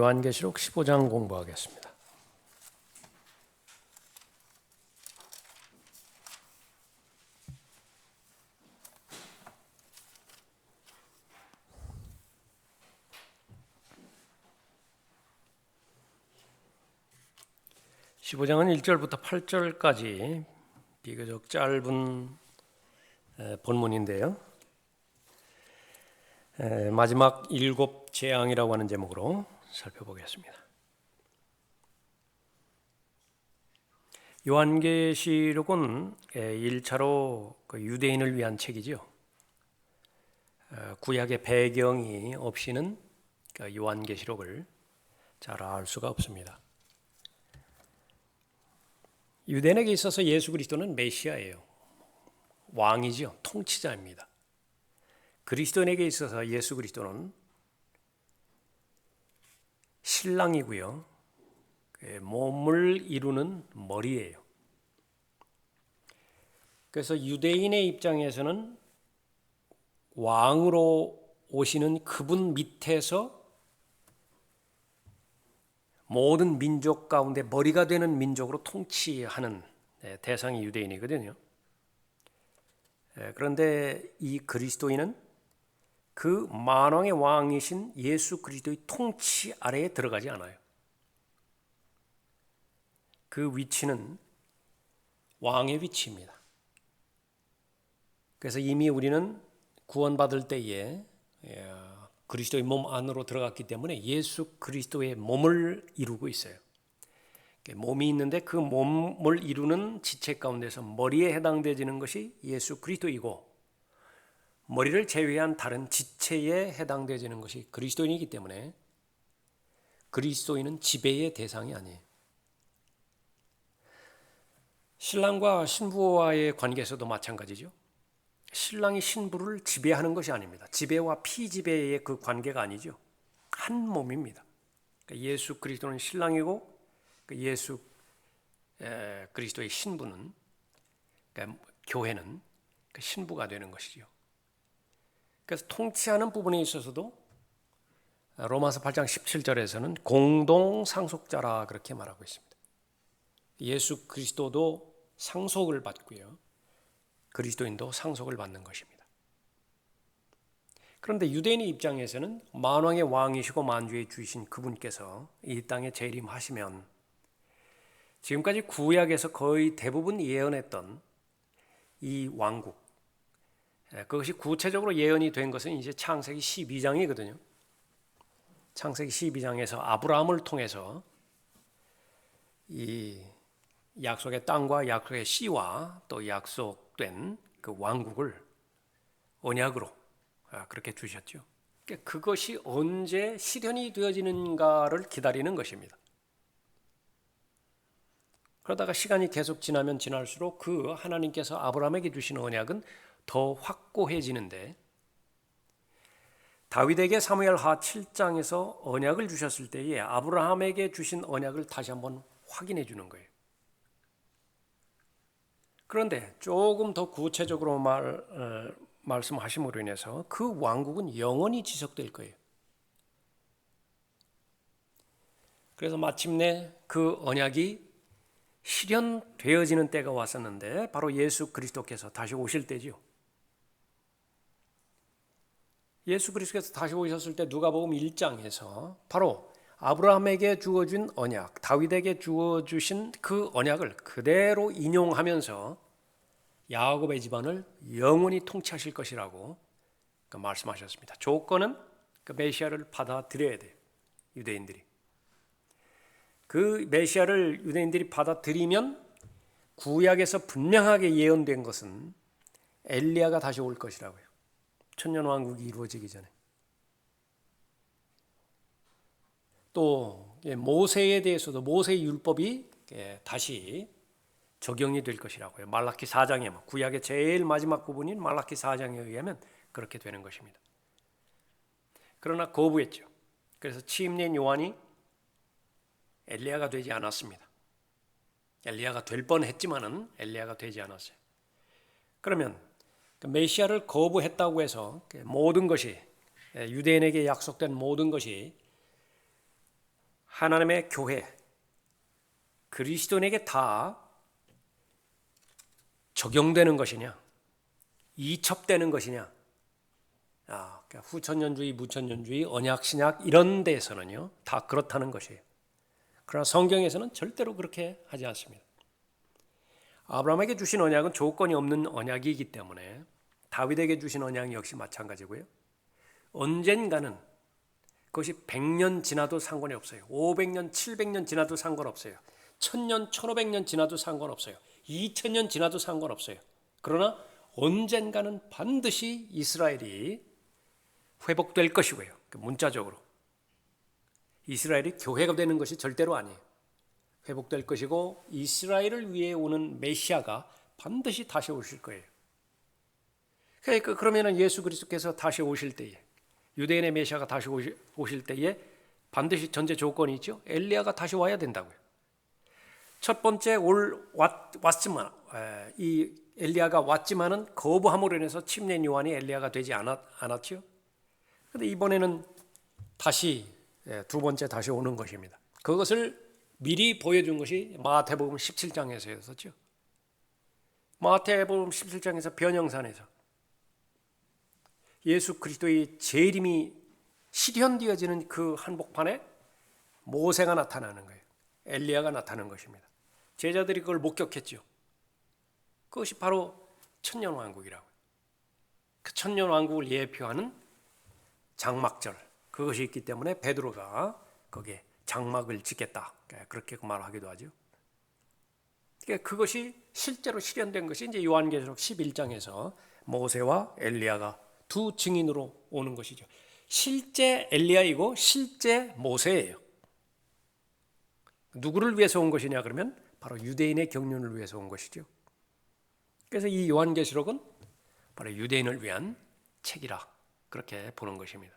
요한계시록 15장 공부하겠습니다. (15장은) 1절부터 8절까지 비교적 짧은 본문인데요. 마지막 7 재앙이라고 하는 제목으로 살펴보겠습니다. 요한계시록은 1차로 유대인을 위한 책이죠. 구약의 배경이 없이는 요한계시록을 잘 알 수가 없습니다. 유대인에게 있어서 예수 그리스도는 메시아예요. 왕이죠. 통치자입니다. 그리스도인에게 있어서 예수 그리스도는 신랑이고요. 몸을 이루는 머리예요. 그래서 유대인의 입장에서는 왕으로 오시는 그분 밑에서 모든 민족 가운데 머리가 되는 민족으로 통치하는 대상이 유대인이거든요. 그런데 이 그리스도인은 그 만왕의 왕이신 예수 그리스도의 통치 아래에 들어가지 않아요. 그 위치는 왕의 위치입니다. 그래서 이미 우리는 구원받을 때에 그리스도의 몸 안으로 들어갔기 때문에 예수 그리스도의 몸을 이루고 있어요. 몸이 있는데 그 몸을 이루는 지체 가운데서 머리에 해당되지는 것이 예수 그리스도이고, 머리를 제외한 다른 지체에 해당되지는 것이 그리스도인이기 때문에 그리스도인은 지배의 대상이 아니에요. 신랑과 신부와의 관계에서도 마찬가지죠. 신랑이 신부를 지배하는 것이 아닙니다. 지배와 피지배의 그 관계가 아니죠. 한 몸입니다. 예수 그리스도는 신랑이고 예수 그리스도의 신부는, 그러니까 교회는 신부가 되는 것이죠. 그래서 통치하는 부분에 있어서도 로마서 8장 17절에서는 공동 상속자라 그렇게 말하고 있습니다. 예수 그리스도도 상속을 받고요. 그리스도인도 상속을 받는 것입니다. 그런데 유대인의 입장에서는 만왕의 왕이시고 만주의 주이신 그분께서 이 땅에 재림하시면 지금까지 구약에서 거의 대부분 예언했던 이 왕국, 그것이 구체적으로 예언이 된 것은 이제 창세기 12장이거든요. 창세기 12장에서 아브라함을 통해서 이 약속의 땅과 약속의 씨와 또 약속된 그 왕국을 언약으로 그렇게 주셨죠. 그것이 언제 실현이 되어지는가를 기다리는 것입니다. 그러다가 시간이 계속 지나면 지날수록 그 하나님께서 아브라함에게 주신 언약은 더 확고해지는데, 다윗에게 사무엘하 7장에서 언약을 주셨을 때에 아브라함에게 주신 언약을 다시 한번 확인해 주는 거예요. 그런데 조금 더 구체적으로 말씀하심으로 인해서 그 왕국은 영원히 지속될 거예요. 그래서 마침내 그 언약이 실현되어지는 때가 왔었는데 바로 예수 그리스도께서 다시 오실 때죠. 예수 그리스도께서 다시 오셨을 때 누가복음 1장에서 바로 아브라함에게 주어진 언약, 다윗에게 주어주신 그 언약을 그대로 인용하면서 야곱의 집안을 영원히 통치하실 것이라고 말씀하셨습니다. 조건은 그 메시아를 받아들여야 돼요. 유대인들이. 그 메시아를 유대인들이 받아들이면 구약에서 분명하게 예언된 것은 엘리야가 다시 올 것이라고요. 천년왕국이 이루어지기 전에. 또 모세에 대해서도 모세의 율법이 다시 적용이 될 것이라고요. 말라키 4장에, 구약의 제일 마지막 부분인 말라키 4장에 의하면 그렇게 되는 것입니다. 그러나 거부했죠. 그래서 침례인 요한이 엘리야가 되지 않았습니다. 엘리야가 될 뻔했지만은 엘리야가 되지 않았어요. 그러면 메시아를 거부했다고 해서 모든 것이, 유대인에게 약속된 모든 것이 하나님의 교회, 그리스도인에게 다 적용되는 것이냐, 이첩되는 것이냐, 그러니까 후천년주의, 무천년주의, 언약신약 이런 데에서는요 다 그렇다는 것이에요. 그러나 성경에서는 절대로 그렇게 하지 않습니다. 아브라함에게 주신 언약은 조건이 없는 언약이기 때문에 다윗에게 주신 언약 역시 마찬가지고요. 언젠가는 그것이 100년 지나도 상관이 없어요. 500년, 700년 지나도 상관없어요. 1000년, 1500년 지나도 상관없어요. 2000년 지나도 상관없어요. 그러나 언젠가는 반드시 이스라엘이 회복될 것이고요. 문자적으로 이스라엘이 교회가 되는 것이 절대로 아니에요. 회복될 것이고 이스라엘을 위해 오는 메시아가 반드시 다시 오실 거예요. 그러니까 그러면은 예수 그리스도께서 다시 오실 때에, 유대인의 메시아가 다시 오실 때에 반드시 전제 조건이 있죠. 엘리야가 다시 와야 된다고요. 첫 번째 왔지만 이 엘리야가 왔지만은 거부함으로 인해서 침례 요한이 엘리야가 되지 않았죠. 그런데 이번에는 다시 두 번째 다시 오는 것입니다. 그것을 미리 보여준 것이 마태복음 17장에서였었죠. 마태복음 17장에서 변형산에서 예수 그리스도의 재림이 실현되어지는 그 한복판에 모세가 나타나는 거예요. 엘리야가 나타나는 것입니다. 제자들이 그걸 목격했죠. 그것이 바로 천년왕국이라고. 그 천년왕국을 예표하는 장막절, 그것이 있기 때문에 베드로가 거기에 장막을 짓겠다, 그렇게 말하기도 하죠. 그것이 실제로 실현된 것이 이제 요한계시록 11장에서 모세와 엘리야가 두 증인으로 오는 것이죠. 실제 엘리야이고 실제 모세예요. 누구를 위해서 온 것이냐 그러면 바로 유대인의 경륜을 위해서 온 것이죠. 그래서 이 요한계시록은 바로 유대인을 위한 책이라 그렇게 보는 것입니다.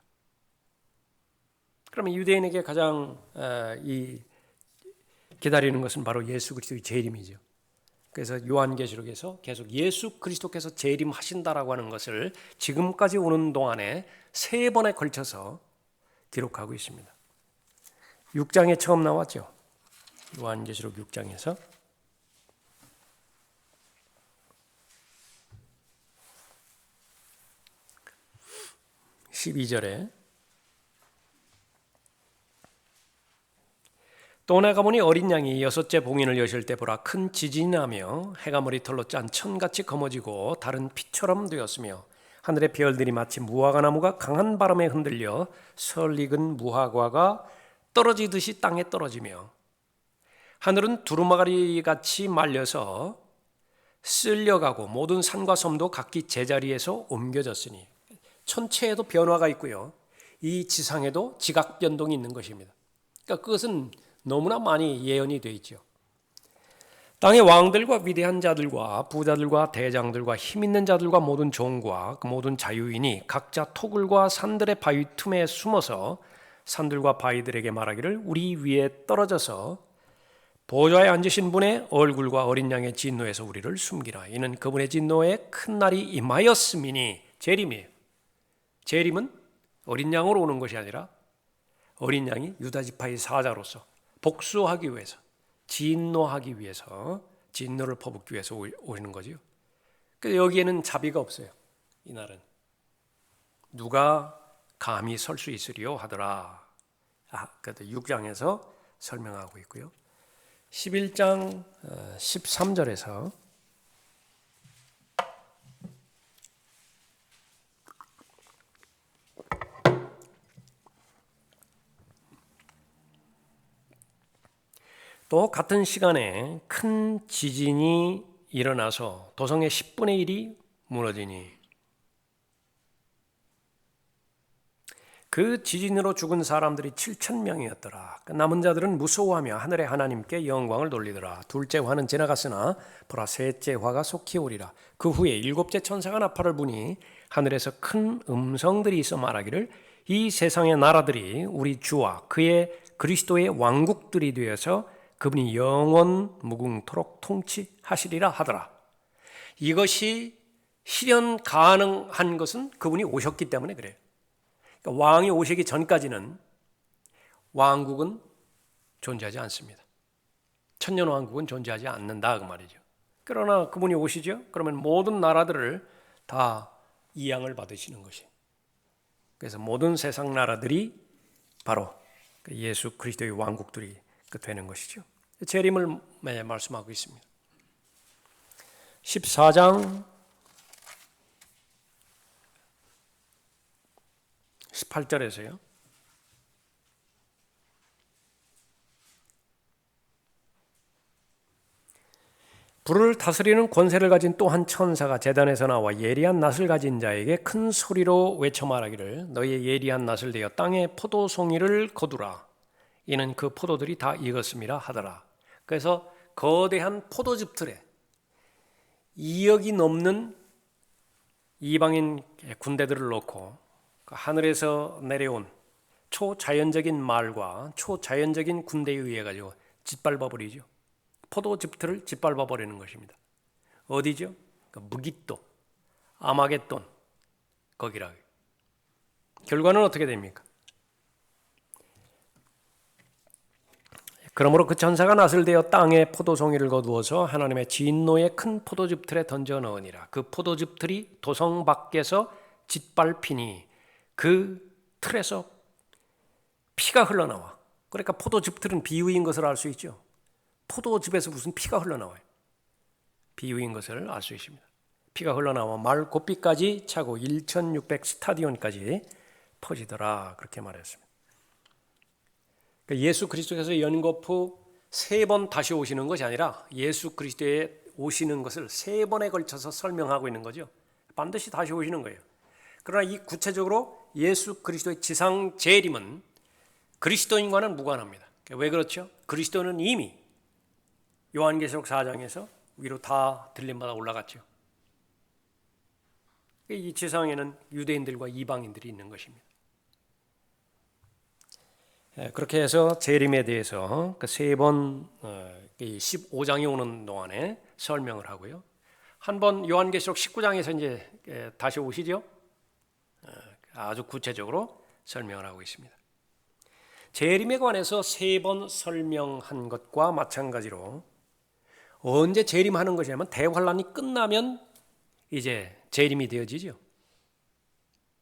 그러면 유대인에게 가장 기다리는 것은 바로 예수 그리스도의 재림이죠. 그래서 요한계시록에서 계속 예수 그리스도께서 재림하신다라고 하는 것을 지금까지 오는 동안에 3번에 걸쳐서 기록하고 있습니다. 6장에 처음 나왔죠. 요한계시록 6장에서 12절에 또 내가 보니 어린 양이 6째 봉인을 여실 때 보라 큰 지진이 나며 해가 머리털로 짠 천같이 검어지고 달은 피처럼 되었으며 하늘의 별들이 마치 무화과 나무가 강한 바람에 흔들려 설익은 무화과가 떨어지듯이 땅에 떨어지며 하늘은 두루마리같이 말려서 쓸려가고 모든 산과 섬도 각기 제자리에서 옮겨졌으니 천체에도 변화가 있고요. 이 지상에도 지각 변동이 있는 것입니다. 그러니까 그것은 너무나 많이 예언이 되어 있죠. 땅의 왕들과 위대한 자들과 부자들과 대장들과 힘 있는 자들과 모든 종과 그 모든 자유인이 각자 토굴과 산들의 바위 틈에 숨어서 산들과 바위들에게 말하기를 우리 위에 떨어져서 보좌에 앉으신 분의 얼굴과 어린 양의 진노에서 우리를 숨기라. 이는 그분의 진노에 큰 날이 임하였음이니. 재림이에요. 재림은 어린 양으로 오는 것이 아니라 어린 양이 유다 지파의 사자로서 복수하기 위해서, 진노하기 위해서, 진노를 퍼붓기 위해서 오시는 거죠. 그래서 여기에는 자비가 없어요. 이날은 누가 감히 설 수 있으리요 하더라. 그래도 6장에서 설명하고 있고요. 11장 13절에서 또 같은 시간에 큰 지진이 일어나서 도성의 10분의 1이 무너지니 그 지진으로 죽은 사람들이 7,000명이었더라. 남은 자들은 무서워하며 하늘의 하나님께 영광을 돌리더라. 둘째 화는 지나갔으나 보라 셋째 화가 속히 오리라. 그 후에 일곱째 천사가 나팔을 부니 하늘에서 큰 음성들이 있어 말하기를 이 세상의 나라들이 우리 주와 그의 그리스도의 왕국들이 되어서 그분이 영원 무궁토록 통치하시리라 하더라. 이것이 실현 가능한 것은 그분이 오셨기 때문에 그래요. 그러니까 왕이 오시기 전까지는 왕국은 존재하지 않습니다. 천년왕국은 존재하지 않는다 그 말이죠. 그러나 그분이 오시죠. 그러면 모든 나라들을 다 이양을 받으시는 것이. 그래서 모든 세상 나라들이 바로 예수 그리스도의 왕국들이 되는 것이죠. 재림을 말씀하고 있습니다. 14장 18절에서요. 불을 다스리는 권세를 가진 또 한 천사가 제단에서 나와 예리한 낫을 가진 자에게 큰 소리로 외쳐 말하기를 너희의 예리한 낫을 대어 땅에 포도송이를 거두라. 이는 그 포도들이 다 익었음이라 하더라. 그래서 거대한 포도즙 틀에 2억이 넘는 이방인 군대들을 놓고 하늘에서 내려온 초자연적인 말과 초자연적인 군대에 의해 가지고 짓밟아 버리죠. 포도즙틀을 짓밟아 버리는 것입니다. 어디죠? 무깃도, 아마겟돈 거기라. 결과는 어떻게 됩니까? 그러므로 그 천사가 낫을 대어 땅에 포도송이를 거두어서 하나님의 진노의 큰 포도즙틀에 던져 넣으니라. 그 포도즙틀이 도성 밖에서 짓밟히니 그 틀에서 피가 흘러나와. 그러니까 포도즙틀은 비유인 것을 알 수 있죠. 포도즙에서 무슨 피가 흘러나와요. 비유인 것을 알 수 있습니다. 피가 흘러나와 말 고삐까지 차고 1600 스타디온까지 퍼지더라. 그렇게 말했습니다. 예수 그리스도께서 연거푸 3번 다시 오시는 것이 아니라 예수 그리스도의 오시는 것을 3번에 걸쳐서 설명하고 있는 거죠. 반드시 다시 오시는 거예요. 그러나 이 구체적으로 예수 그리스도의 지상 재림은 그리스도인과는 무관합니다. 왜 그렇죠? 그리스도는 이미 요한계시록 4장에서 위로 다 들림받아 올라갔죠. 이 지상에는 유대인들과 이방인들이 있는 것입니다. 그렇게 해서 재림에 대해서 그 3번 15장이 오는 동안에 설명을 하고요. 한번 요한계시록 19장에서 이제 다시 오시죠. 아주 구체적으로 설명을 하고 있습니다. 재림에 관해서 3번 설명한 것과 마찬가지로 언제 재림하는 것이냐면 대환란이 끝나면 이제 재림이 되어지죠.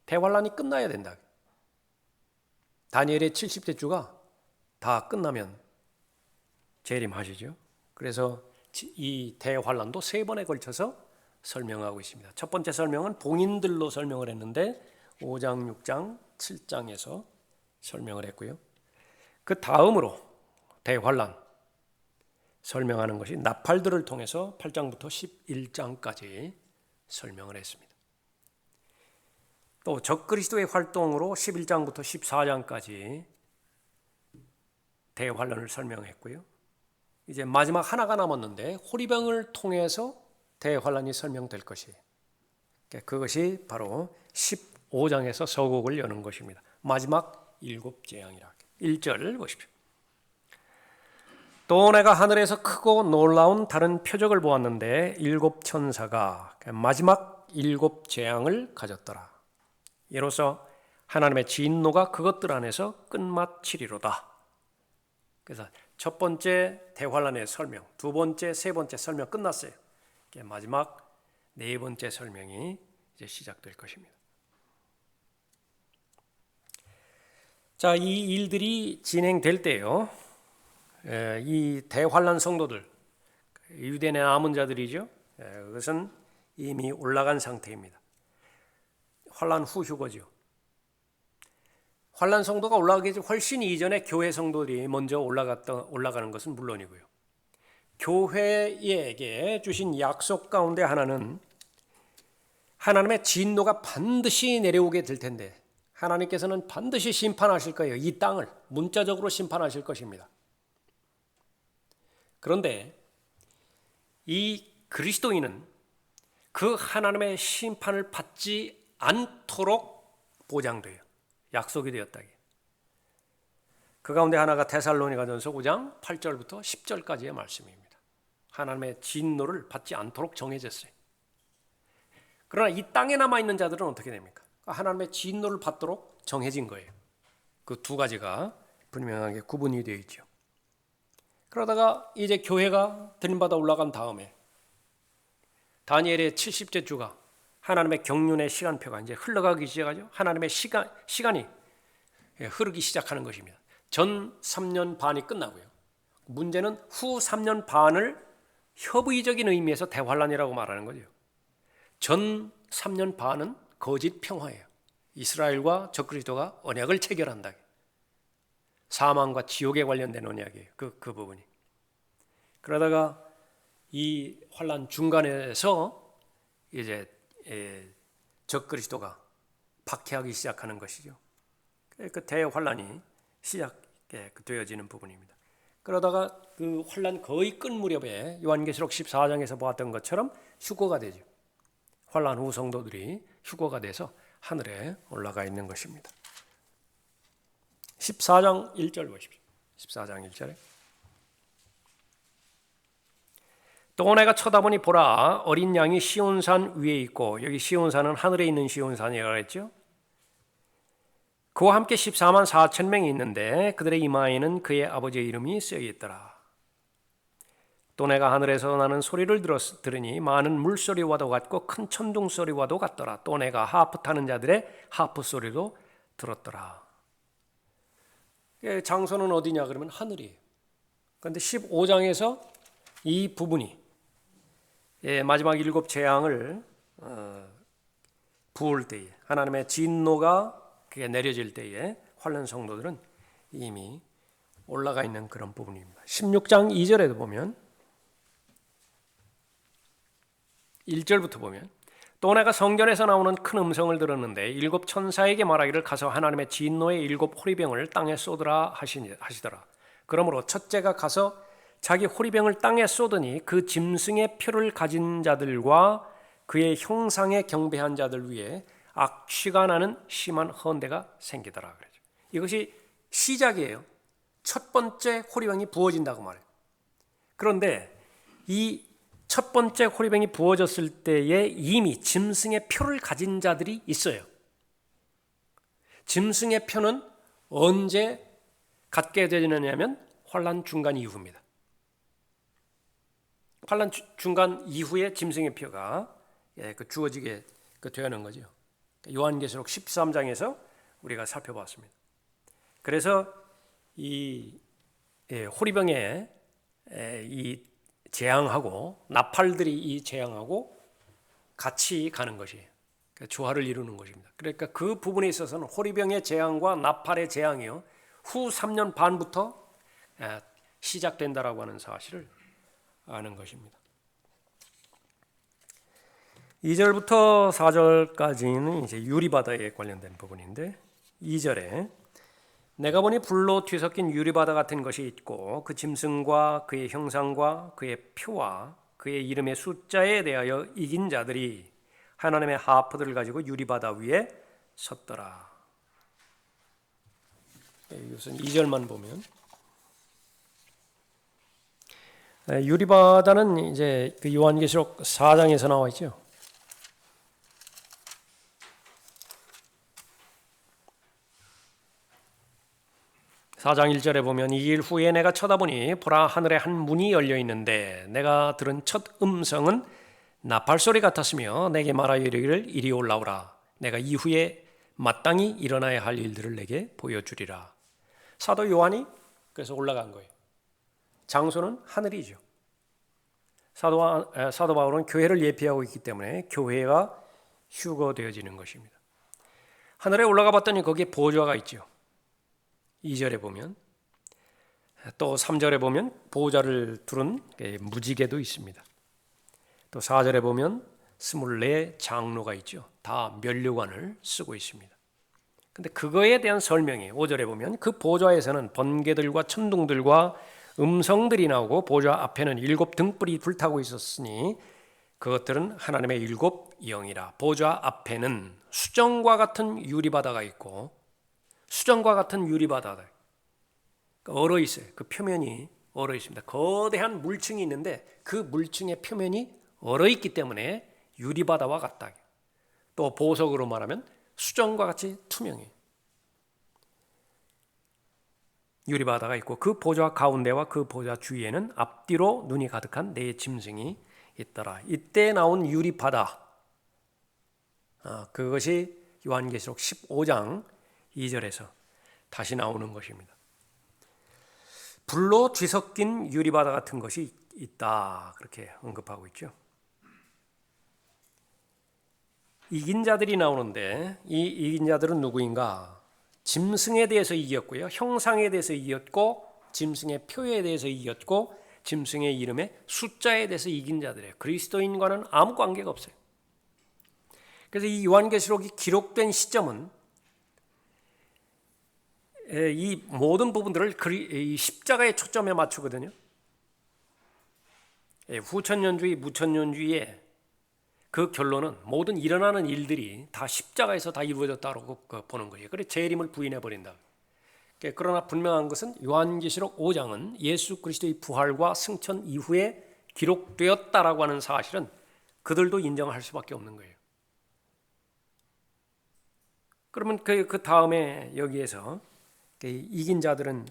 대환란이 끝나야 된다. 다니엘의 70대 주가 다 끝나면 재림하시죠. 그래서 이 대환란도 3번에 걸쳐서 설명하고 있습니다. 첫 번째 설명은 봉인들로 설명을 했는데 5장, 6장, 7장에서 설명을 했고요. 그 다음으로 대환란 설명하는 것이 나팔들을 통해서 8장부터 11장까지 설명을 했습니다. 또 적그리스도의 활동으로 11장부터 14장까지 대환란을 설명했고요. 이제 마지막 하나가 남았는데 호리병을 통해서 대환란이 설명될 것이에요. 그것이 바로 15장에서 서곡을 여는 것입니다. 마지막 7재앙이라. 1절 보십시오. 또 내가 하늘에서 크고 놀라운 다른 표적을 보았는데 7 천사가 마지막 7 재앙을 가졌더라. 이로써 하나님의 진노가 그것들 안에서 끝마치리로다. 그래서 첫 번째 대환란의 설명, 두 번째, 세 번째 설명 끝났어요. 마지막 네 번째 설명이 이제 시작될 것입니다. 자, 이 일들이 진행될 때요, 이 대환란 성도들, 유대인의 남은 자들이죠. 그것은 이미 올라간 상태입니다. 환란 후 휴거죠. 환란 성도가 올라가기 훨씬 이전에 교회 성도들이 먼저 올라가는 것은 물론이고요. 교회에게 주신 약속 가운데 하나는 하나님의 진노가 반드시 내려오게 될 텐데 하나님께서는 반드시 심판하실 거예요. 이 땅을 문자적으로 심판하실 것입니다. 그런데 이 그리스도인은 그 하나님의 심판을 받지 않도록 보장돼요. 약속이 되었다기. 그 가운데 하나가 데살로니가전서 5장 8절부터 10절까지의 말씀입니다. 하나님의 진노를 받지 않도록 정해졌어요. 그러나 이 땅에 남아있는 자들은 어떻게 됩니까? 하나님의 진노를 받도록 정해진 거예요. 그 두 가지가 분명하게 구분이 되어 있죠. 그러다가 이제 교회가 드림받아 올라간 다음에 다니엘의 70째 주가 하나님의 경륜의 시간표가 이제 흘러가기 시작하죠. 하나님의 시간이 흐르기 시작하는 것입니다. 전 3년 반이 끝나고요. 문제는 후 3년 반을 협의적인 의미에서 대환란이라고 말하는 거죠. 전 3년 반은 거짓 평화예요. 이스라엘과 적그리스도가 언약을 체결한다. 사망과 지옥에 관련된 언약이에요. 그 부분이. 그러다가 이 환란 중간에서 이제 적그리스도가 박해하기 시작하는 것이죠. 그 대환란이 시작되어지는 부분입니다. 그러다가 그 환란 거의 끝 무렵에 요한계시록 14장에서 보았던 것처럼 휴거가 되죠. 환란 후 성도들이 휴거가 돼서 하늘에 올라가 있는 것입니다. 14장 1절 보십시오. 14장 1절에 또 내가 쳐다보니 보라 어린 양이 시온산 위에 있고, 여기 시온산은 하늘에 있는 시온산이라고 했죠. 그와 함께 14만 4천 명이 있는데 그들의 이마에는 그의 아버지의 이름이 쓰여 있더라. 또 내가 하늘에서 나는 소리를 들으니 많은 물소리와도 같고 큰 천둥 소리와도 같더라. 또 내가 하프 타는 자들의 하프 소리도 들었더라. 장소는 어디냐 그러면 하늘이에요. 그런데 15장에서 이 부분이 마지막 7 재앙을 부을 때에, 하나님의 진노가 그게 내려질 때에 환란 성도들은 이미 올라가 있는 그런 부분입니다. 16장 2절에도 보면 1절부터 보면 또 내가 성전에서 나오는 큰 음성을 들었는데 7 천사에게 말하기를 가서 하나님의 진노의 7 호리병을 땅에 쏟으라 하시더라. 그러므로 첫째가 가서 자기 호리병을 땅에 쏟으니 그 짐승의 표를 가진 자들과 그의 형상에 경배한 자들 위에 악취가 나는 심한 헌대가 생기더라. 그러죠. 이것이 시작이에요. 첫 번째 호리병이 부어진다고 말해요. 그런데 이 첫 번째 호리병이 부어졌을 때에 이미 짐승의 표를 가진 자들이 있어요. 짐승의 표는 언제 갖게 되느냐면 환란 중간 이후입니다. 환란 중간 이후에 짐승의 표가 주어지게 되는 거죠. 요한계시록 13장에서 우리가 살펴봤습니다. 그래서 이 호리병의 이 재앙하고 나팔들이 이 재앙하고 같이 가는 것이에요. 조화를 이루는 것입니다. 그러니까 그 부분에 있어서는 호리병의 재앙과 나팔의 재앙이요 후 3년 반부터 시작된다라고 하는 사실을 아는 것입니다. 2절부터 4절까지는 이제 유리바다에 관련된 부분인데 2절에 내가 보니 불로 뒤섞인 유리바다 같은 것이 있고 그 짐승과 그의 형상과 그의 표와 그의 이름의 숫자에 대하여 이긴 자들이 하나님의 하프들을 가지고 유리바다 위에 섰더라. 이것은 2절만 보면 유리바다는 이제 그 요한계시록 4장에서 나와 있죠. 4장 1절에 보면 이 일 후에 내가 쳐다보니 보라 하늘에 한 문이 열려 있는데 내가 들은 첫 음성은 나팔 소리 같았으며 내게 말하여 이르기를 이리 올라오라. 내가 이후에 마땅히 일어나야 할 일들을 내게 보여주리라. 사도 요한이 그래서 올라간 거예요. 장소는 하늘이죠. 사도 바울은 교회를 예표하고 있기 때문에 교회가 휴거되어지는 것입니다. 하늘에 올라가 봤더니 거기에 보좌가 있죠. 2절에 보면 또 3절에 보면 보좌를 두른 무지개도 있습니다. 또 4절에 보면 24 장로가 있죠. 다 면류관을 쓰고 있습니다. 근데 그거에 대한 설명이 5절에 보면 그 보좌에서는 번개들과 천둥들과 음성들이 나오고 보좌 앞에는 7 등불이 불타고 있었으니 그것들은 하나님의 7 영이라. 보좌 앞에는 수정과 같은 유리바다가 있고 수정과 같은 유리바다다. 얼어 있어요. 그 표면이 얼어 있습니다. 거대한 물층이 있는데 그 물층의 표면이 얼어 있기 때문에 유리바다와 같다. 또 보석으로 말하면 수정과 같이 투명해요. 유리바다가 있고 그 보좌 가운데와 그 보좌 주위에는 앞뒤로 눈이 가득한 네 짐승이 있더라. 이때 나온 유리바다, 그것이 요한계시록 15장 2절에서 다시 나오는 것입니다. 불로 뒤섞인 유리바다 같은 것이 있다, 그렇게 언급하고 있죠. 이긴 자들이 나오는데 이 이긴 자들은 누구인가? 짐승에 대해서 이겼고요, 형상에 대해서 이겼고, 짐승의 표에 대해서 이겼고, 짐승의 이름의 숫자에 대해서 이긴 자들이에요. 그리스도인과는 아무 관계가 없어요. 그래서 이 요한계시록이 기록된 시점은 이 모든 부분들을 이 십자가의 초점에 맞추거든요. 후천년주의, 무천년주의의 그 결론은 모든 일어나는 일들이 다 십자가에서 다 이루어졌다고 보는 거예요. 그래서 재림을 부인해 버린다. 그러나 분명한 것은 요한계시록 5장은 예수 그리스도의 부활과 승천 이후에 기록되었다라고 하는 사실은 그들도 인정할 수밖에 없는 거예요. 그러면 그 다음에 여기에서 이긴 자들은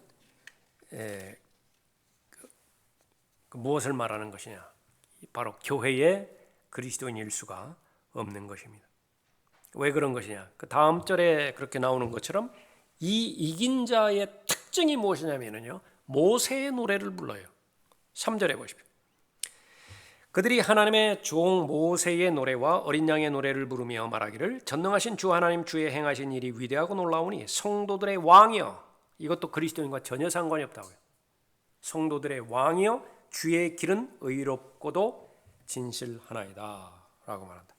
무엇을 말하는 것이냐? 바로 교회에 그리스도인일 수가 없는 것입니다. 왜 그런 것이냐? 그 다음 절에 그렇게 나오는 것처럼 이 이긴 자의 특징이 무엇이냐면요, 모세의 노래를 불러요. 3절에 보십시오. 그들이 하나님의 종 모세의 노래와 어린 양의 노래를 부르며 말하기를 전능하신 주 하나님 주의 행하신 일이 위대하고 놀라우니 성도들의 왕이여. 이것도 그리스도인과 전혀 상관이 없다고요. 성도들의 왕이여 주의 길은 의롭고도 진실하나이다 라고 말한다.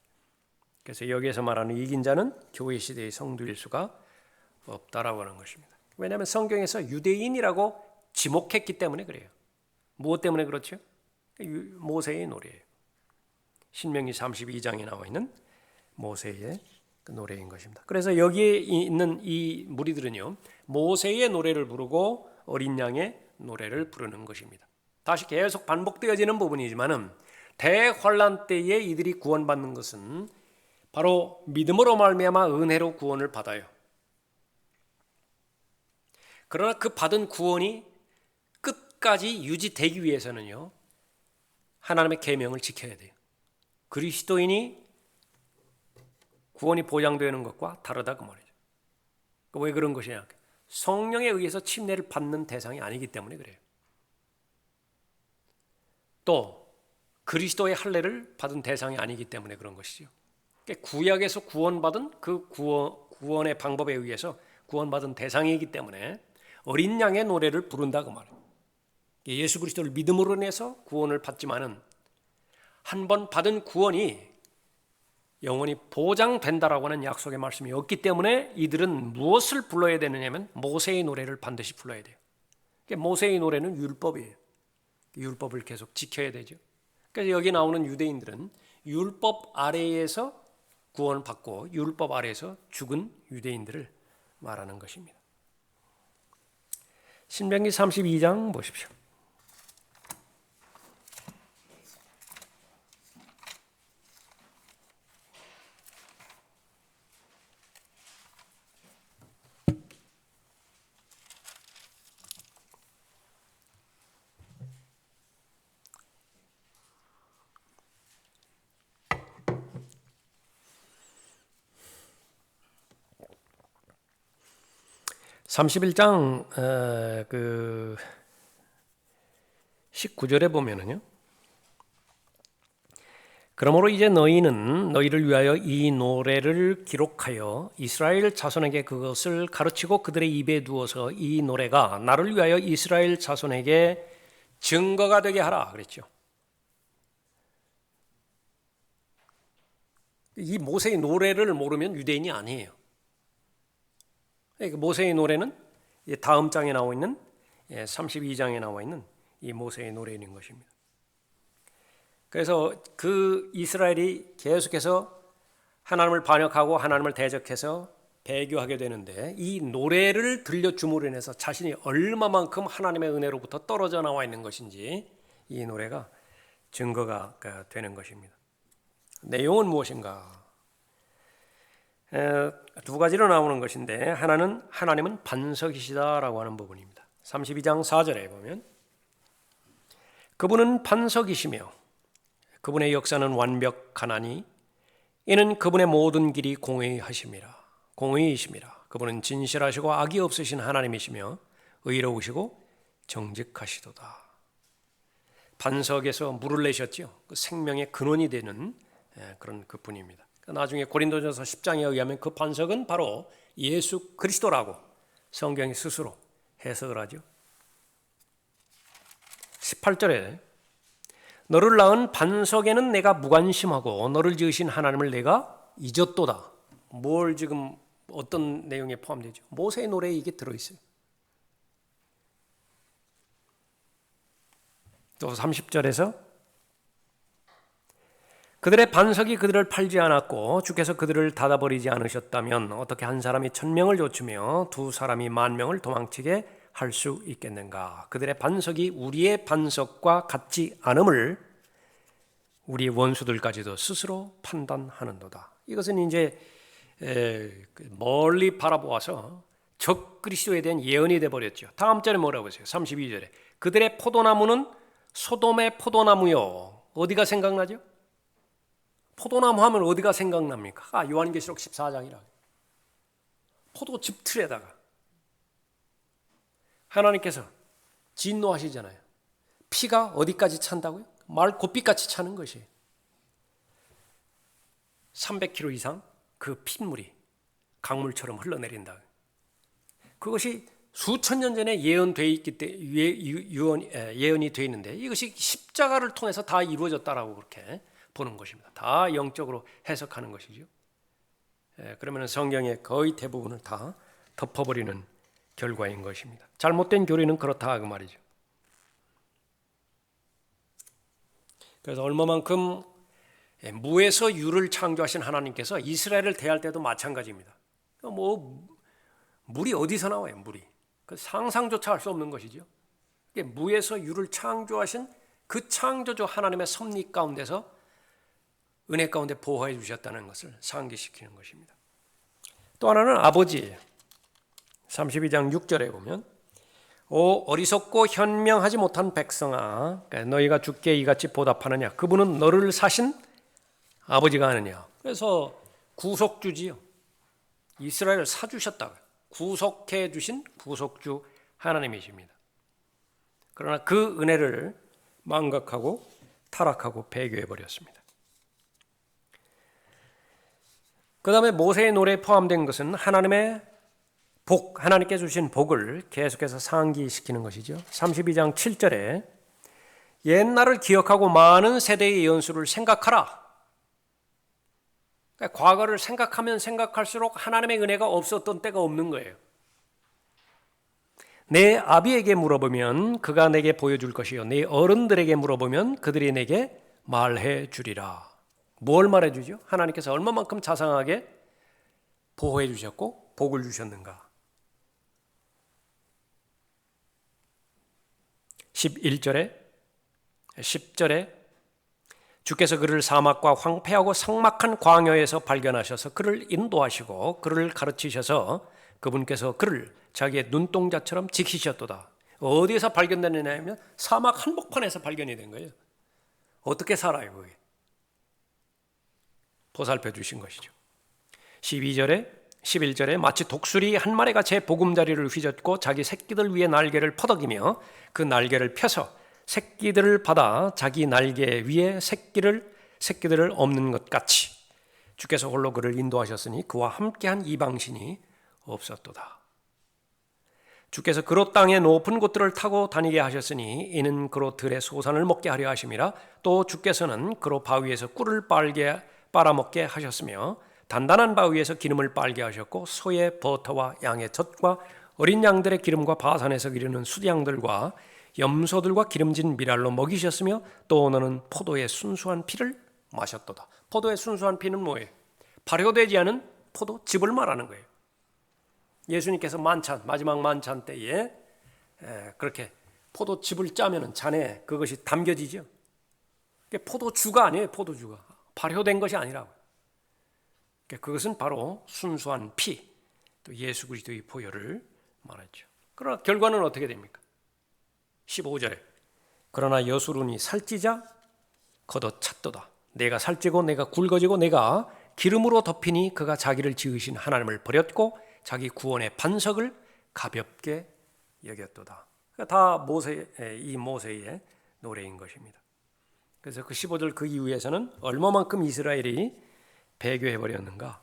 그래서 여기에서 말하는 이긴 자는 교회 시대의 성도일 수가 없다라고 하는 것입니다. 왜냐하면 성경에서 유대인이라고 지목했기 때문에 그래요. 무엇 때문에 그렇죠? 모세의 노래예요. 신명기 32장에 나와 있는 모세의 그 노래인 것입니다. 그래서 여기에 있는 이 무리들은요, 모세의 노래를 부르고 어린 양의 노래를 부르는 것입니다. 다시 계속 반복되어지는 부분이지만은 대환란 때에 이들이 구원받는 것은 바로 믿음으로 말미암아 은혜로 구원을 받아요. 그러나 그 받은 구원이 끝까지 유지되기 위해서는요, 하나님의 계명을 지켜야 돼요. 그리스도인이 구원이 보장되는 것과 다르다 그 말이죠. 왜 그런 것이냐? 성령에 의해서 침례를 받는 대상이 아니기 때문에 그래요. 또 그리스도의 할례를 받은 대상이 아니기 때문에 그런 것이죠. 구약에서 구원받은 그 구원의 방법에 의해서 구원받은 대상이기 때문에 어린 양의 노래를 부른다 그 말이에요. 예수 그리스도를 믿음으로 인해서 구원을 받지만은 한 번 받은 구원이 영원히 보장된다라고 하는 약속의 말씀이 없기 때문에 이들은 무엇을 불러야 되느냐면 모세의 노래를 반드시 불러야 돼요. 모세의 노래는 율법이에요. 율법을 계속 지켜야 되죠. 그래서 여기 나오는 유대인들은 율법 아래에서 구원을 받고 율법 아래에서 죽은 유대인들을 말하는 것입니다. 신명기 32장 보십시오. 31장 19절에 보면은요. 그러므로 이제 너희는 너희를 위하여 이 노래를 기록하여 이스라엘 자손에게 그것을 가르치고 그들의 입에 두어서 이 노래가 나를 위하여 이스라엘 자손에게 증거가 되게 하라 그랬죠. 이 모세의 노래를 모르면 유대인이 아니에요. 모세의 노래는 다음 장에 나와 있는 32장에 나와 있는 이 모세의 노래인 것입니다. 그래서 그 이스라엘이 계속해서 하나님을 반역하고 하나님을 대적해서 배교하게 되는데 이 노래를 들려줌으로 인해서 자신이 얼마만큼 하나님의 은혜로부터 떨어져 나와 있는 것인지 이 노래가 증거가 되는 것입니다. 내용은 무엇인가? 두 가지로 나오는 것인데 하나는 하나님은 반석이시다라고 하는 부분입니다. 32장 4절에 보면 그분은 반석이시며 그분의 역사는 완벽하나니 이는 그분의 모든 길이 공의이심이라. 그분은 진실하시고 악이 없으신 하나님이시며 의로우시고 정직하시도다. 반석에서 물을 내셨죠. 그 생명의 근원이 되는 그런 그분입니다. 나중에 고린도전서 10장에 의하면 그 반석은 바로 예수 그리스도라고 성경이 스스로 해석을 하죠. 18절에 너를 낳은 반석에는 내가 무관심하고 너를 지으신 하나님을 내가 잊었도다. 뭘 지금 어떤 내용에 포함되죠? 모세의 노래에 이게 들어있어요. 또 30절에서 그들의 반석이 그들을 팔지 않았고 주께서 그들을 닫아버리지 않으셨다면 어떻게 한 사람이 1000명을 좇으며 두 사람이 10,000명을 도망치게 할 수 있겠는가? 그들의 반석이 우리의 반석과 같지 않음을 우리 원수들까지도 스스로 판단하는도다. 이것은 이제 멀리 바라보아서 적 그리스도에 대한 예언이 되어버렸죠. 다음 절에 뭐라고 했어요? 32절에 그들의 포도나무는 소돔의 포도나무요. 어디가 생각나죠? 포도나무 하면 어디가 생각납니까? 요한계시록 14장이라. 포도즙 틀에다가 하나님께서 진노하시잖아요. 피가 어디까지 찬다고요? 말 곱비같이 차는 것이 300km 이상 그 핏물이 강물처럼 흘러내린다. 그것이 수천 년 전에 예언되어 있기 때문에 예언이 되어 있는데 이것이 십자가를 통해서 다 이루어졌다라고 그렇게 보는 것입니다. 다 영적으로 해석하는 것이죠. 그러면 성경의 거의 대부분을 다 덮어버리는 결과인 것입니다. 잘못된 교리는 그렇다 그 말이죠. 그래서 얼마만큼 무에서 유를 창조하신 하나님께서 이스라엘을 대할 때도 마찬가지입니다. 물이 어디서 나와요? 물이 상상조차 할 수 없는 것이죠. 무에서 유를 창조하신 그 창조주 하나님의 섭리 가운데서 은혜 가운데 보호해 주셨다는 것을 상기시키는 것입니다. 또 하나는 아버지예요. 32장 6절에 보면 오 어리석고 현명하지 못한 백성아 너희가 주께 이같이 보답하느냐 그분은 너를 사신 아버지가 아느냐. 그래서 구속주지요. 이스라엘을 사주셨다고요. 구속해 주신 구속주 하나님이십니다. 그러나 그 은혜를 망각하고 타락하고 배교해 버렸습니다. 그 다음에 모세의 노래에 포함된 것은 하나님의 복, 하나님께 주신 복을 계속해서 상기시키는 것이죠. 32장 7절에 옛날을 기억하고 많은 세대의 연수를 생각하라. 그러니까 과거를 생각하면 생각할수록 하나님의 은혜가 없었던 때가 없는 거예요. 내 아비에게 물어보면 그가 내게 보여줄 것이요 내 어른들에게 물어보면 그들이 내게 말해 주리라. 뭘 말해 주죠? 하나님께서 얼마만큼 자상하게 보호해 주셨고 복을 주셨는가. 11절에 10절에 주께서 그를 사막과 황폐하고 삭막한 광야에서 발견하셔서 그를 인도하시고 그를 가르치셔서 그분께서 그를 자기의 눈동자처럼 지키셨도다. 어디에서 발견되느냐 하면 사막 한복판에서 발견이 된 거예요. 어떻게 살아요 그게? 보살펴 주신 것이죠. 12절에 11절에 마치 독수리 한 마리가 제 보금자리를 휘젓고 자기 새끼들 위에 날개를 퍼덕이며 그 날개를 펴서 새끼들을 받아 자기 날개 위에 새끼들을 엎는 것 같이 주께서 홀로 그를 인도하셨으니 그와 함께한 이방신이 없었도다. 주께서 그로 땅의 높은 곳들을 타고 다니게 하셨으니 이는 그로 들의 소산을 먹게 하려 하심이라. 또 주께서는 그로 바위에서 꿀을 빨아먹게 하셨으며 단단한 바위에서 기름을 빨게 하셨고 소의 버터와 양의 젖과 어린 양들의 기름과 바산에서 기르는 수양들과 염소들과 기름진 미랄로 먹이셨으며 또 너는 포도의 순수한 피를 마셨도다. 포도의 순수한 피는 뭐예요? 발효되지 않은 포도즙을 말하는 거예요. 예수님께서 마지막 만찬 때에 그렇게 포도즙을 짜면 잔에 그것이 담겨지죠. 포도주가 아니에요. 포도주가 발효된 것이 아니라고요. 그것은 바로 순수한 피, 또 예수 그리스도의 보혈을 말하죠. 그러나 결과는 어떻게 됩니까? 15절에 그러나 여수론이 살찌자 걷어찼도다. 내가 살찌고 내가 굵어지고 내가 기름으로 덮이니 그가 자기를 지으신 하나님을 버렸고 자기 구원의 반석을 가볍게 여겼도다. 다 이 모세의 노래인 것입니다. 그래서 그 15절 그 이후에서는 얼마만큼 이스라엘이 배교해 버렸는가?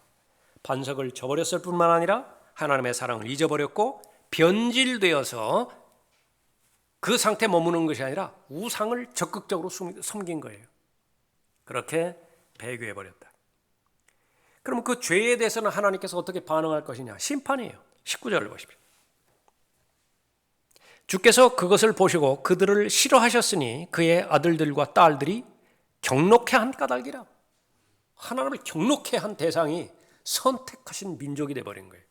반석을 저버렸을 뿐만 아니라 하나님의 사랑을 잊어버렸고 변질되어서 그 상태에 머무는 것이 아니라 우상을 적극적으로 섬긴 거예요. 그렇게 배교해 버렸다. 그럼 그 죄에 대해서는 하나님께서 어떻게 반응할 것이냐? 심판이에요. 19절을 보십시오. 주께서 그것을 보시고 그들을 싫어하셨으니 그의 아들들과 딸들이 경록해 한 까닭이라. 하나님을 경록해 한 대상이 선택하신 민족이 되어버린 거예요.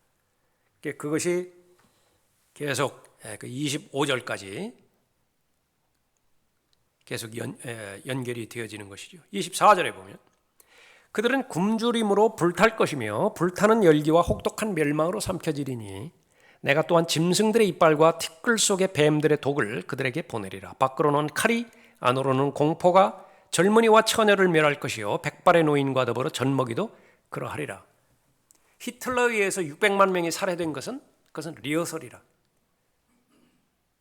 그것이 계속 25절까지 계속 연결이 되어지는 것이죠. 24절에 보면 그들은 굶주림으로 불탈 것이며 불타는 열기와 혹독한 멸망으로 삼켜지리니 내가 또한 짐승들의 이빨과 티끌 속의 뱀들의 독을 그들에게 보내리라. 밖으로는 칼이 안으로는 공포가 젊은이와 처녀를 멸할 것이요 백발의 노인과 더불어 젖먹이도 그러하리라. 히틀러에 의해서 600만 명이 살해된 것은 그것은 리허설이라.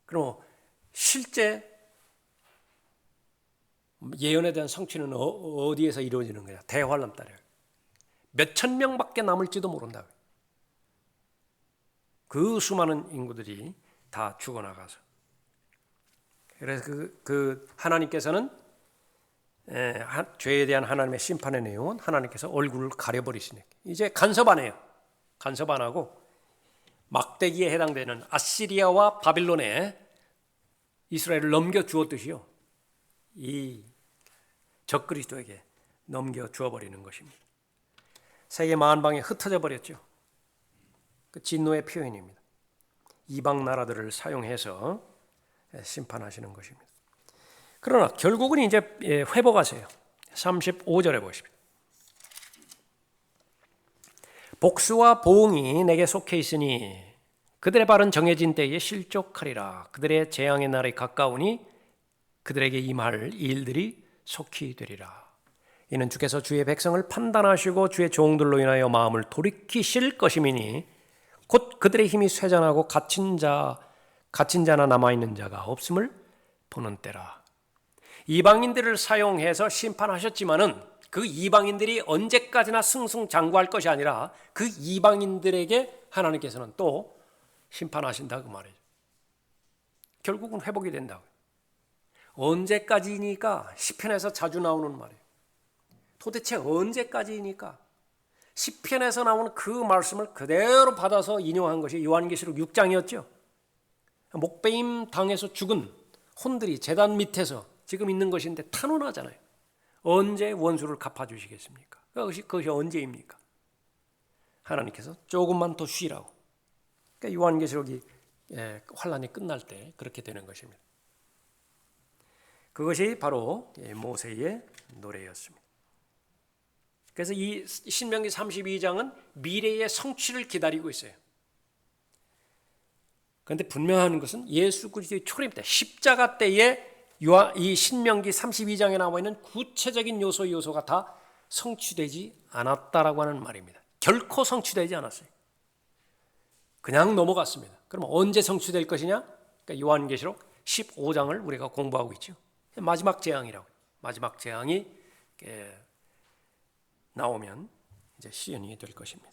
그럼 실제 예언에 대한 성취는 어디에서 이루어지는 거냐? 대환란 때려. 몇천 명밖에 남을지도 모른다. 그 수많은 인구들이 다 죽어나가서. 그래서 그 하나님께서는 죄에 대한 하나님의 심판의 내용은 하나님께서 얼굴을 가려버리시네. 이제 간섭 안 해요. 간섭 안 하고 막대기에 해당되는 아시리아와 바빌론에 이스라엘을 넘겨주었듯이요. 이 적그리스도에게 넘겨주어 버리는 것입니다. 세계 만방에 흩어져 버렸죠. 그 진노의 표현입니다. 이방 나라들을 사용해서 심판하시는 것입니다. 그러나 결국은 이제 회복하세요. 35절에 보십시오. 복수와 보응이 내게 속해 있으니 그들의 발은 정해진 때에 실족하리라. 그들의 재앙의 날이 가까우니 그들에게 임할 일들이 속히 되리라. 이는 주께서 주의 백성을 판단하시고 주의 종들로 인하여 마음을 돌이키실 것임이니 곧 그들의 힘이 쇠잔하고 갇힌 자나 남아있는 자가 없음을 보는 때라. 이방인들을 사용해서 심판하셨지만은 그 이방인들이 언제까지나 승승장구할 것이 아니라 그 이방인들에게 하나님께서는 또 심판하신다 그 말이죠. 결국은 회복이 된다고. 언제까지니까 시편에서 자주 나오는 말이에요. 도대체 언제까지니까 시편에서 나오는 그 말씀을 그대로 받아서 인용한 것이 요한계시록 6장이었죠. 목베임 당해서 죽은 혼들이 제단 밑에서 지금 있는 것인데 탄원하잖아요. 언제 원수를 갚아주시겠습니까? 그것이 언제입니까? 하나님께서 조금만 더 쉬라고. 그러니까 요한계시록이 환란이 끝날 때 그렇게 되는 것입니다. 그것이 바로 모세의 노래였습니다. 그래서 이 신명기 32장은 미래의 성취를 기다리고 있어요. 그런데 분명한 것은 예수 그리스도의 초림 때 십자가 때에 이 신명기 32장에 나와 있는 구체적인 요소가 다 성취되지 않았다라고 하는 말입니다. 결코 성취되지 않았어요. 그냥 넘어갔습니다. 그럼 언제 성취될 것이냐? 그러니까 요한계시록 15장을 우리가 공부하고 있죠. 마지막 재앙이라고. 마지막 재앙이 나오면 이제 시연이 될 것입니다.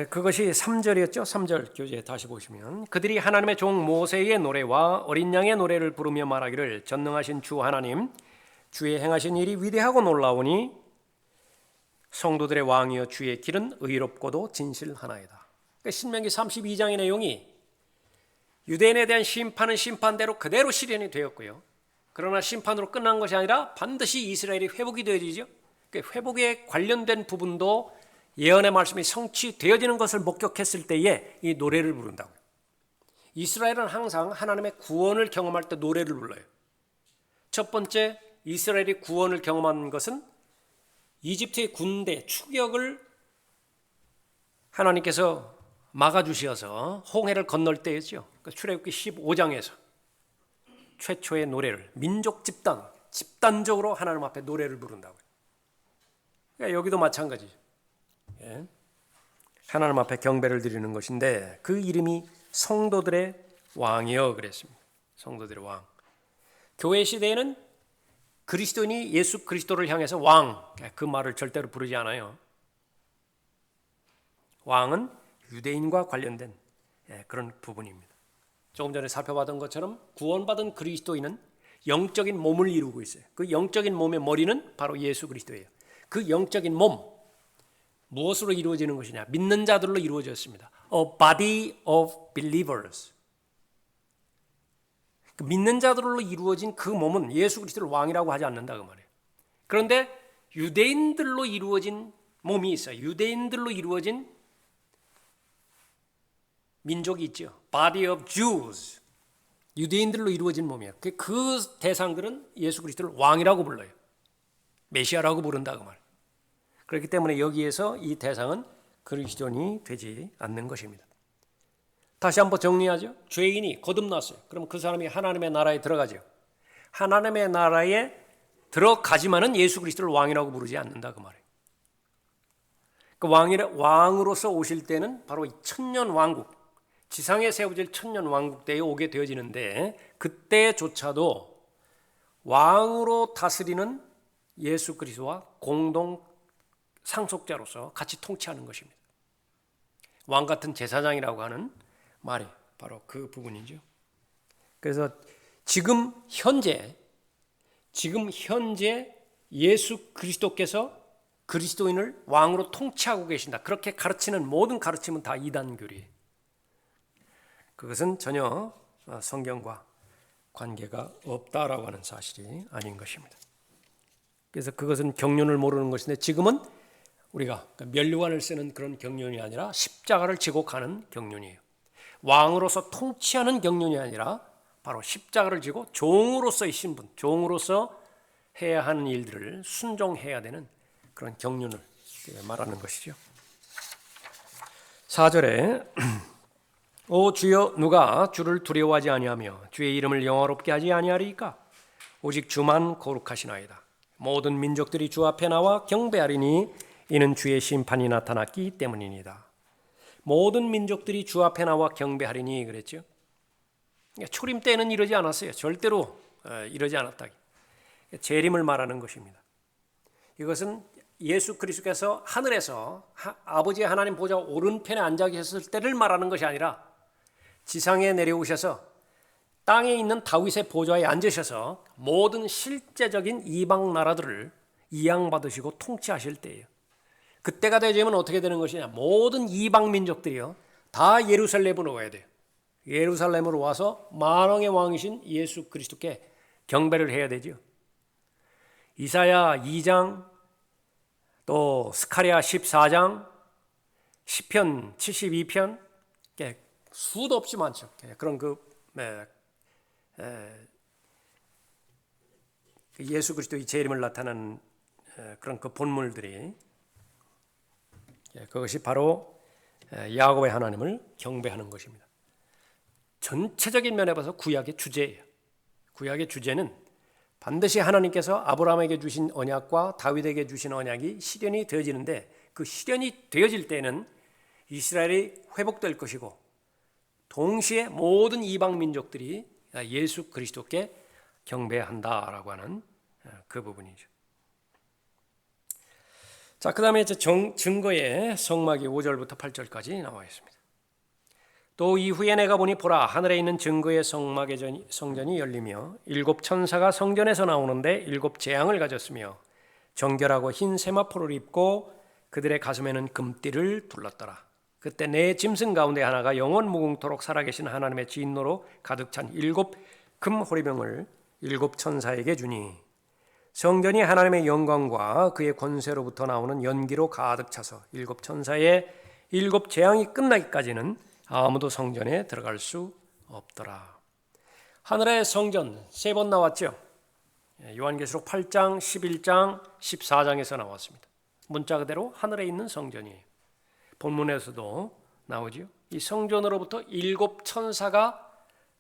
그것이 3절이었죠. 3절 교재 다시 보시면 그들이 하나님의 종 모세의 노래와 어린 양의 노래를 부르며 말하기를 전능하신 주 하나님 주의 행하신 일이 위대하고 놀라우니 성도들의 왕이여 주의 길은 의롭고도 진실하나이다. 신명기 32장의 내용이 유대인에 대한 심판은 심판대로 그대로 실현이 되었고요. 그러나 심판으로 끝난 것이 아니라 반드시 이스라엘이 회복이 되어지죠. 회복에 관련된 부분도 예언의 말씀이 성취되어지는 것을 목격했을 때에 이 노래를 부른다고요. 이스라엘은 항상 하나님의 구원을 경험할 때 노래를 불러요. 첫 번째 이스라엘이 구원을 경험한 것은 이집트의 군대 추격을 하나님께서 막아주셔서 홍해를 건널 때였죠. 출애굽기 15장에서 최초의 노래를 민족 집단적으로 하나님 앞에 노래를 부른다고요. 그러니까 여기도 마찬가지죠. 예. 하나님 앞에 경배를 드리는 것인데 그 이름이 성도들의 왕이여 그랬습니다. 성도들의 왕. 교회 시대에는 그리스도인이 예수 그리스도를 향해서 왕, 그 말을 절대로 부르지 않아요. 왕은 유대인과 관련된 그런 부분입니다. 조금 전에 살펴봤던 것처럼 구원받은 그리스도인은 영적인 몸을 이루고 있어요. 그 영적인 몸의 머리는 바로 예수 그리스도예요. 그 영적인 몸, 무엇으로 이루어지는 것이냐? 믿는 자들로 이루어졌습니다. A body of believers. 그 믿는 자들로 이루어진 그 몸은 예수 그리스도를 왕이라고 하지 않는다 그 말이에요. 그런데 유대인들로 이루어진 몸이 있어요. 유대인들로 이루어진 민족이 있죠. Body of Jews. 유대인들로 이루어진 몸이에요. 그 대상들은 예수 그리스도를 왕이라고 불러요. 메시아라고 부른다 그 말. 그렇기 때문에 여기에서 이 대상은 그리스도인이 되지 않는 것입니다. 다시 한번 정리하죠. 죄인이 거듭났어요. 그럼 그 사람이 하나님의 나라에 들어가죠. 하나님의 나라에 들어가지만은 예수 그리스도를 왕이라고 부르지 않는다 그 말이에요. 그 왕으로서 오실 때는 바로 이 천년 왕국, 지상에 세워질 천년 왕국 때에 오게 되어지는데 그때조차도 왕으로 다스리는 예수 그리스도와 공동 상속자로서 같이 통치하는 것입니다. 왕 같은 제사장이라고 하는 말이 바로 그 부분이죠. 그래서 지금 현재 예수 그리스도께서 그리스도인을 왕으로 통치하고 계신다. 그렇게 가르치는 모든 가르침은 다 이단교리예요. 그것은 전혀 성경과 관계가 없다라고 하는 사실이 아닌 것입니다. 그래서 그것은 경륜을 모르는 것인데 지금은 우리가 면류관을 쓰는 그런 경륜이 아니라 십자가를 지고 가는 경륜이에요. 왕으로서 통치하는 경륜이 아니라 바로 십자가를 지고 종으로서의 신분, 종으로서 해야 하는 일들을 순종해야 되는 그런 경륜을 말하는 것이죠. 4절에 오 주여 누가 주를 두려워하지 아니하며 주의 이름을 영화롭게 하지 아니하리이까 오직 주만 거룩하시나이다. 모든 민족들이 주 앞에 나와 경배하리니 이는 주의 심판이 나타났기 때문이니다. 모든 민족들이 주 앞에 나와 경배하리니 그랬죠. 초림 때는 이러지 않았어요. 절대로 이러지 않았다. 재림을 말하는 것입니다. 이것은 예수 그리스도께서 하늘에서 아버지 하나님 보좌 오른편에 앉아 계셨을 때를 말하는 것이 아니라 지상에 내려오셔서 땅에 있는 다윗의 보좌에 앉으셔서 모든 실제적인 이방 나라들을 이양받으시고 통치하실 때예요. 그때가 되면 어떻게 되는 것이냐? 모든 이방 민족들이요 다 예루살렘으로 와야 돼요. 예루살렘으로 와서 만왕의 왕이신 예수 그리스도께 경배를 해야 되죠. 이사야 2장 또 스가랴 14장 시편 72편 수도 없이 많죠. 그런 예수 그리스도의 재림을 나타내는 그런 그 본물들이 그것이 바로 야곱의 하나님을 경배하는 것입니다. 전체적인 면에 봐서 구약의 주제예요. 구약의 주제는 반드시 하나님께서 아브라함에게 주신 언약과 다윗에게 주신 언약이 실현이 되어지는데 그 실현이 되어질 때는 이스라엘이 회복될 것이고 동시에 모든 이방 민족들이 예수 그리스도께 경배한다라고 하는 그 부분이죠. 자, 그 다음에 증거의 성막이 5절부터 8절까지 나와 있습니다. 또 이후에 내가 보니 보라 하늘에 있는 증거의 성막의 성전이 열리며 7 천사가 성전에서 나오는데 7 재앙을 가졌으며 정결하고 흰 세마포를 입고 그들의 가슴에는 금띠를 둘렀더라. 그때 내 짐승 가운데 하나가 영원 무궁토록 살아계신 하나님의 진노로 가득 찬 7 금호리병을 7 천사에게 주니 성전이 하나님의 영광과 그의 권세로부터 나오는 연기로 가득 차서 7 천사의 7 재앙이 끝나기까지는 아무도 성전에 들어갈 수 없더라. 하늘의 성전 3번 나왔죠. 요한계시록 8장, 11장, 14장에서 나왔습니다. 문자 그대로 하늘에 있는 성전이에요. 본문에서도 나오죠. 이 성전으로부터 7 천사가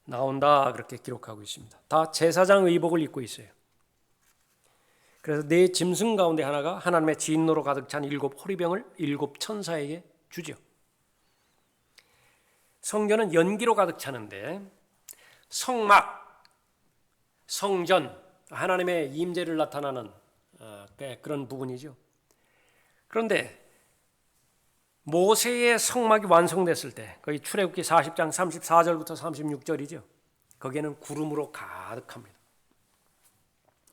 나온다 그렇게 기록하고 있습니다. 다 제사장 의복을 입고 있어요. 그래서 네 짐승 가운데 하나가 하나님의 진노로 가득 찬 7 호리병을 7 천사에게 주죠. 성전은 연기로 가득 차는데 성막, 성전, 하나님의 임재를 나타나는 그런 부분이죠. 그런데 모세의 성막이 완성됐을 때 거의 출애굽기 40장 34절부터 36절이죠. 거기에는 구름으로 가득합니다.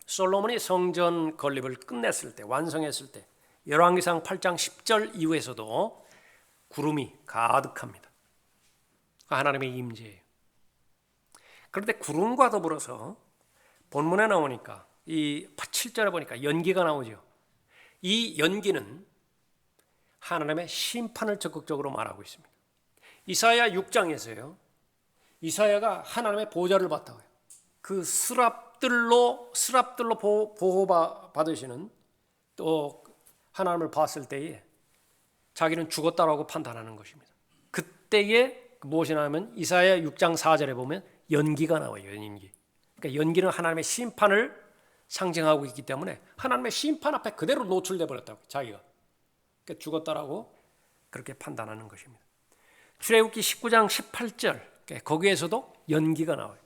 솔로몬이 성전 건립을 끝냈을 때, 완성했을 때 열왕기상 8장 10절 이후에서도 구름이 가득합니다. 하나님의 임재예요. 그런데 구름과 더불어서 본문에 나오니까 이 7절에 보니까 연기가 나오죠. 이 연기는 하나님의 심판을 적극적으로 말하고 있습니다. 이사야 6장에서요. 이사야가 하나님의 보좌를 봤다고요. 그 스랍들로 보호받으시는 또 하나님을 봤을 때에 자기는 죽었다라고 판단하는 것입니다. 그때에 무엇이냐 하면 이사야 6장 4절에 보면 연기가 나와요. 연기. 그러니까 연기는 하나님의 심판을 상징하고 있기 때문에 하나님의 심판 앞에 그대로 노출돼 버렸다고 자기가. 그러니까 죽었다라고 그렇게 판단하는 것입니다. 출애굽기 19장 18절 거기에서도 연기가 나와요.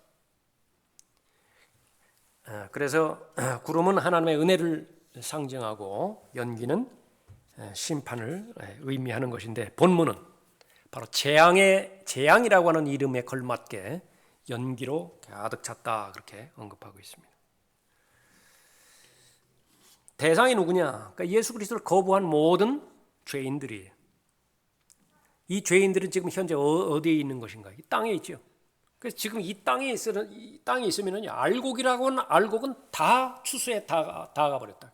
그래서 구름은 하나님의 은혜를 상징하고 연기는 심판을 의미하는 것인데 본문은 바로 재앙이라고 하는 이름에 걸맞게 연기로 가득 찼다 그렇게 언급하고 있습니다. 대상이 누구냐? 그러니까 예수 그리스도를 거부한 모든 죄인들이에요. 이 죄인들은 지금 현재 어디에 있는 것인가? 이 땅에 있죠. 그래서 지금 이 땅에 있으면 알곡은 다 추수에 다 가버렸다.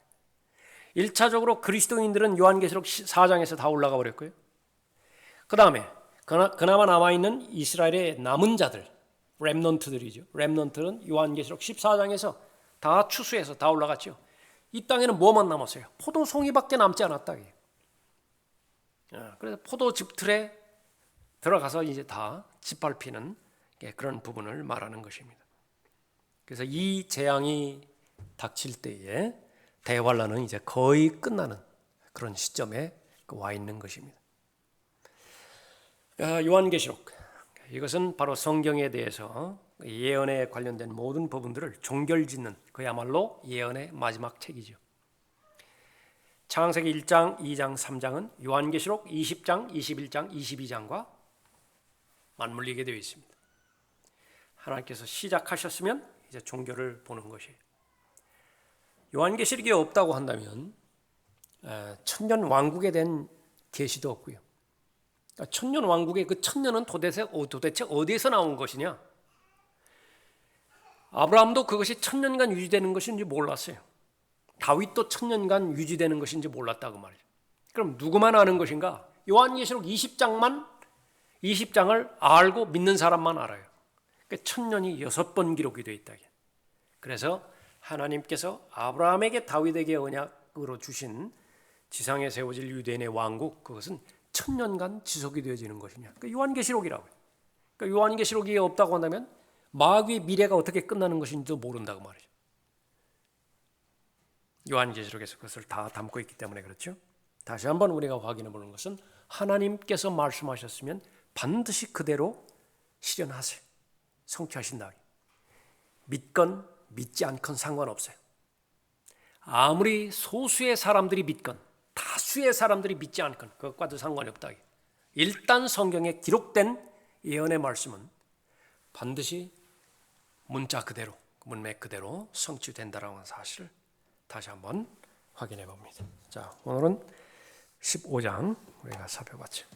1차적으로 그리스도인들은 요한계시록 4장에서 다 올라가 버렸고요. 그 다음에 그나마 남아있는 이스라엘의 남은 자들, 렘넌트들이죠. 렘넌트는 요한계시록 14장에서 다 추수해서 다 올라갔죠. 이 땅에는 뭐만 남았어요? 포도송이밖에 남지 않았다. 그래서 포도즙 틀에 들어가서 이제 다 짓밟히는 그런 부분을 말하는 것입니다. 그래서 이 재앙이 닥칠 때에 대환란은 이제 거의 끝나는 그런 시점에 와 있는 것입니다. 요한계시록 이것은 바로 성경에 대해서 예언에 관련된 모든 부분들을 종결짓는 그야말로 예언의 마지막 책이죠. 창세기 1장, 2장, 3장은 요한계시록 20장, 21장, 22장과 맞물리게 되어 있습니다. 하나님께서 시작하셨으면 이제 종결을 보는 것이에요. 요한계시록이 없다고 한다면 천년 왕국에 대한 계시도 없고요. 천년 왕국의 그 천년은 도대체 어디에서 나온 것이냐? 아브라함도 그것이 천년간 유지되는 것인지 몰랐어요. 다윗도 천년간 유지되는 것인지 몰랐다고 말이죠. 그럼 누구만 아는 것인가? 요한계시록 20장을 알고 믿는 사람만 알아요. 그러니까 천년이 6번 기록이 되어 있다. 그래서 하나님께서 아브라함에게 다윗에게 언약으로 주신 지상에 세워질 유대인의 왕국, 그것은 천년간 지속이 되어지는 것이냐. 그러니까 요한계시록이라고요. 그러니까 요한계시록이 없다고 한다면 마귀의 미래가 어떻게 끝나는 것인지도 모른다고 말이죠. 요한계시록에서 그것을 다 담고 있기 때문에 그렇죠. 다시 한번 우리가 확인해 보는 것은 하나님께서 말씀하셨으면 반드시 그대로 실현하세요. 성취하신다. 믿건 믿지 않건 상관없어요. 아무리 소수의 사람들이 믿건 다수의 사람들이 믿지 않건 그것과도 상관이 없다. 일단 성경에 기록된 예언의 말씀은 반드시 문자 그대로, 문맥 그대로 성취된다라는 사실을 다시 한번 확인해 봅니다. 자, 오늘은 15장 우리가 살펴봤죠.